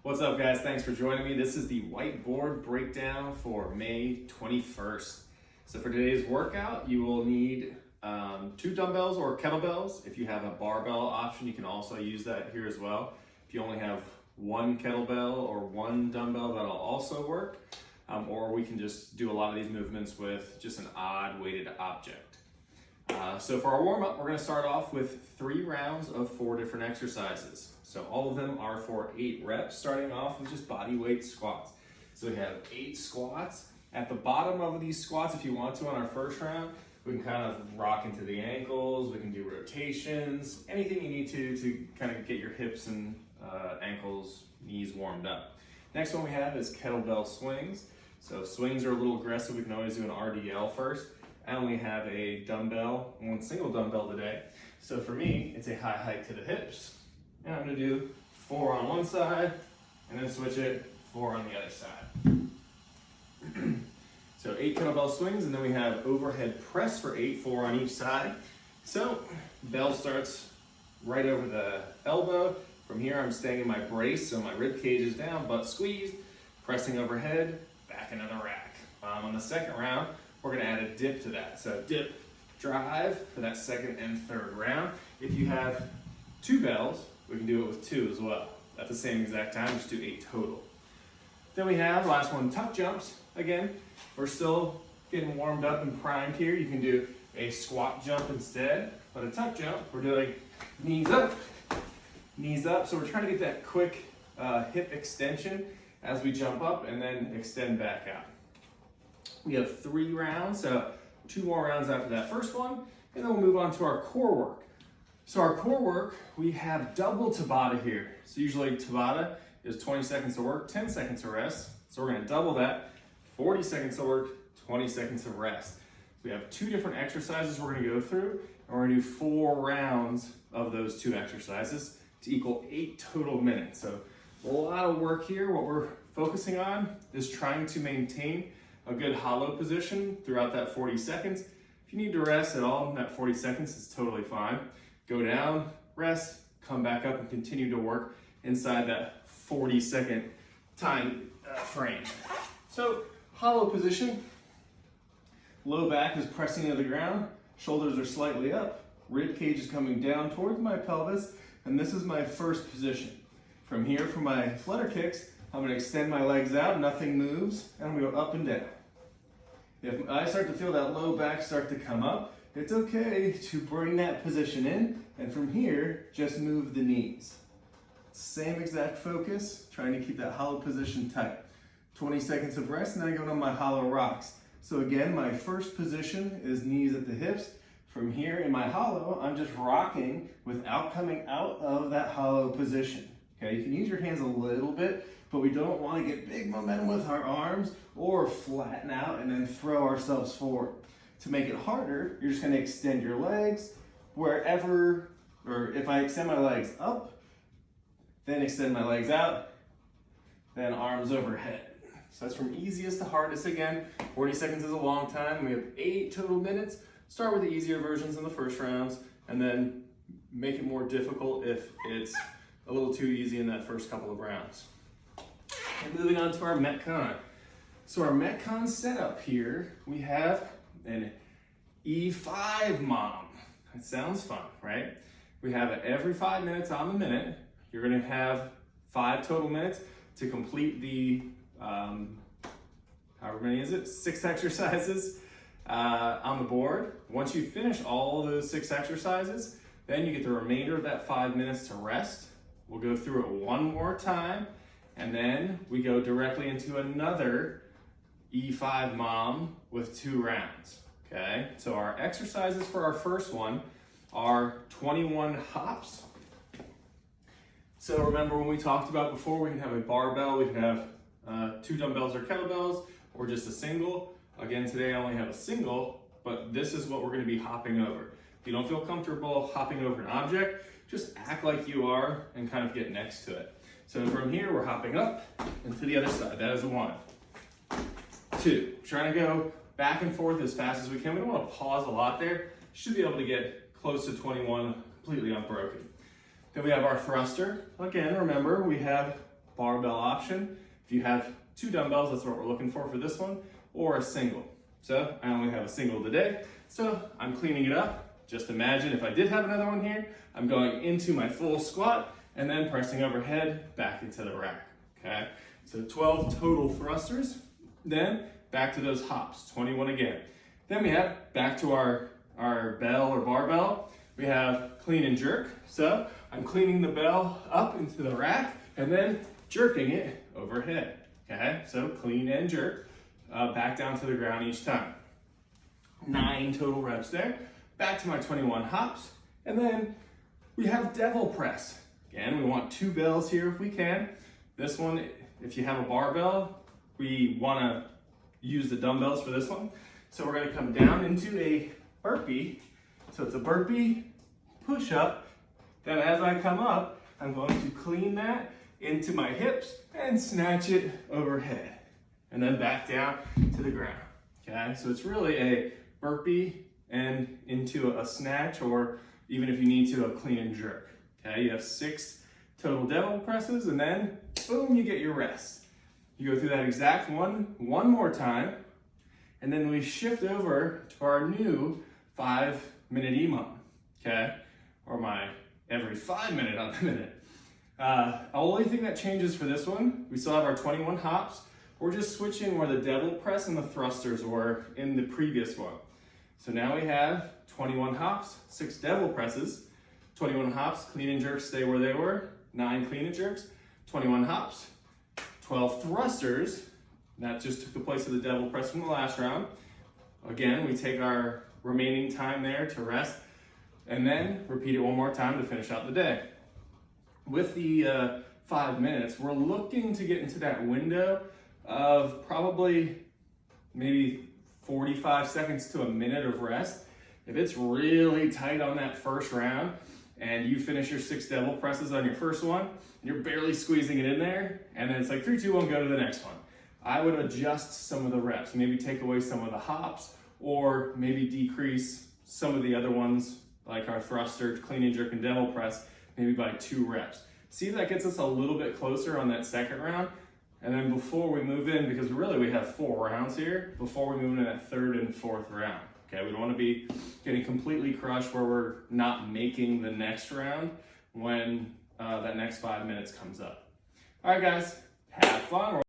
What's up, guys? Thanks for joining me. This is the whiteboard breakdown for May 21st. So for today's workout, you will need 2 dumbbells or kettlebells. If you have a barbell option, you can also use that here as well. If you only have 1 kettlebell or 1 dumbbell, that'll also work. Or we can just do a lot of these movements with just an odd weighted object. So for our warm-up, we're going to start off with 3 rounds of 4 different exercises. So all of them are for 8 reps, starting off with just body weight squats. So we have 8 squats. At the bottom of these squats, if you want to on our first round, we can kind of rock into the ankles, we can do rotations, anything you need to kind of get your hips and ankles, knees warmed up. Next one we have is kettlebell swings. So if swings are a little aggressive, we can always do an RDL first. I only have a dumbbell, 1 single dumbbell today. So for me, it's a high height to the hips. And I'm gonna do 4 on one side, and then switch it 4 on the other side. So 8 kettlebell swings, and then we have overhead press for 8, 4 on each side. So bell starts right over the elbow. From here, I'm staying in my brace, so my rib cage is down, butt squeezed, pressing overhead, back into the rack. On the second round, we're gonna add a dip to that. So dip, drive for that second and third round. If you have 2 bells, we can do it with 2 as well. At the same exact time, just do 8 total. Then we have, last one, tuck jumps. Again, we're still getting warmed up and primed here. You can do a squat jump instead, but a tuck jump, we're doing knees up. So we're trying to get that quick hip extension as we jump up and then extend back out. We have 3 rounds, so 2 more rounds after that first one, and then we'll move on to our core work. So our core work, we have double Tabata here. So usually Tabata is 20 seconds of work, 10 seconds of rest. So we're gonna double that, 40 seconds of work, 20 seconds of rest. We have 2 different exercises we're gonna go through, and we're gonna do 4 rounds of those 2 exercises to equal 8 total minutes. So a lot of work here. What we're focusing on is trying to maintain a good hollow position throughout that 40 seconds. If you need to rest at all in that 40 seconds, it's totally fine. Go down, rest, come back up, and continue to work inside that 40-second time frame. So, hollow position, low back is pressing into the ground, shoulders are slightly up, rib cage is coming down towards my pelvis, and this is my first position. From here, for my flutter kicks, I'm gonna extend my legs out, nothing moves, and I'm gonna go up and down. If I start to feel that low back start to come up, it's okay to bring that position in, and from here, just move the knees. Same exact focus, trying to keep that hollow position tight. 20 seconds of rest, and then I go to my hollow rocks. So again, my first position is knees at the hips. From here in my hollow, I'm just rocking without coming out of that hollow position. Okay, you can use your hands a little bit, but we don't want to get big momentum with our arms or flatten out and then throw ourselves forward. To make it harder, you're just going to extend your legs wherever, or if I extend my legs up, then extend my legs out, then arms overhead. So that's from easiest to hardest again. 40 seconds is a long time. We have 8 total minutes. Start with the easier versions in the first rounds, and then make it more difficult if it's a little too easy in that first couple of rounds. And moving on to our Metcon. So our Metcon setup here, we have an E5 mom. It sounds fun, right? We have it every 5 minutes on the minute. You're gonna have 5 total minutes to complete the, however many is it? 6 exercises on the board. Once you finish all of those 6 exercises, then you get the remainder of that 5 minutes to rest. We'll go through it one more time, and then we go directly into another E5 mom with 2 rounds, okay? So our exercises for our first one are 21 hops. So remember when we talked about before, we can have a barbell, we can have 2 dumbbells or kettlebells, or just a single. Again, today I only have a single, but this is what we're gonna be hopping over. If you don't feel comfortable hopping over an object, just act like you are and kind of get next to it. So from here, we're hopping up and to the other side. That is 1, 2. Trying to go back and forth as fast as we can. We don't want to pause a lot there. Should be able to get close to 21 completely unbroken. Then we have our thruster. Again, remember, we have barbell option. If you have 2 dumbbells, that's what we're looking for this one, or a single. So I only have a single today, so I'm cleaning it up. Just imagine if I did have another one here, I'm going into my full squat and then pressing overhead back into the rack, okay? So 12 total thrusters, then back to those hops, 21 again. Then we have back to our bell or barbell, we have clean and jerk. So I'm cleaning the bell up into the rack and then jerking it overhead, okay? So clean and jerk, back down to the ground each time. 9 total reps there. Back to my 21 hops. And then we have devil press. Again, we want 2 bells here if we can. This one, if you have a barbell, we wanna use the dumbbells for this one. So we're gonna come down into a burpee. So it's a burpee, push up. Then as I come up, I'm going to clean that into my hips and snatch it overhead. And then back down to the ground, okay? So it's really a burpee and into a snatch, or even if you need to, a clean and jerk, okay? You have 6 total devil presses, and then boom, you get your rest. You go through that exact one more time, and then we shift over to our new 5-minute EMOM, okay? Or my every 5 minute on the minute. Only thing that changes for this one, we still have our 21 hops. We're just switching where the devil press and the thrusters were in the previous one. So now we have 21 hops, 6 devil presses, 21 hops, clean and jerks stay where they were, 9 clean and jerks, 21 hops, 12 thrusters. That just took the place of the devil press from the last round. Again, we take our remaining time there to rest and then repeat it one more time to finish out the day. With the 5 minutes, we're looking to get into that window of probably maybe 45 seconds to a minute of rest. If it's really tight on that first round and you finish your 6 devil presses on your first one, and you're barely squeezing it in there, and then it's like 3, 2, 1, go to the next one. I would adjust some of the reps, maybe take away some of the hops, or maybe decrease some of the other ones, like our thruster, clean and jerk, and devil press, maybe by 2 reps. See if that gets us a little bit closer on that second round. And then before we move in, because really we have 4 rounds here, before we move into that 3rd and 4th round, okay? We don't wanna be getting completely crushed where we're not making the next round when that next 5 minutes comes up. All right, guys, have fun.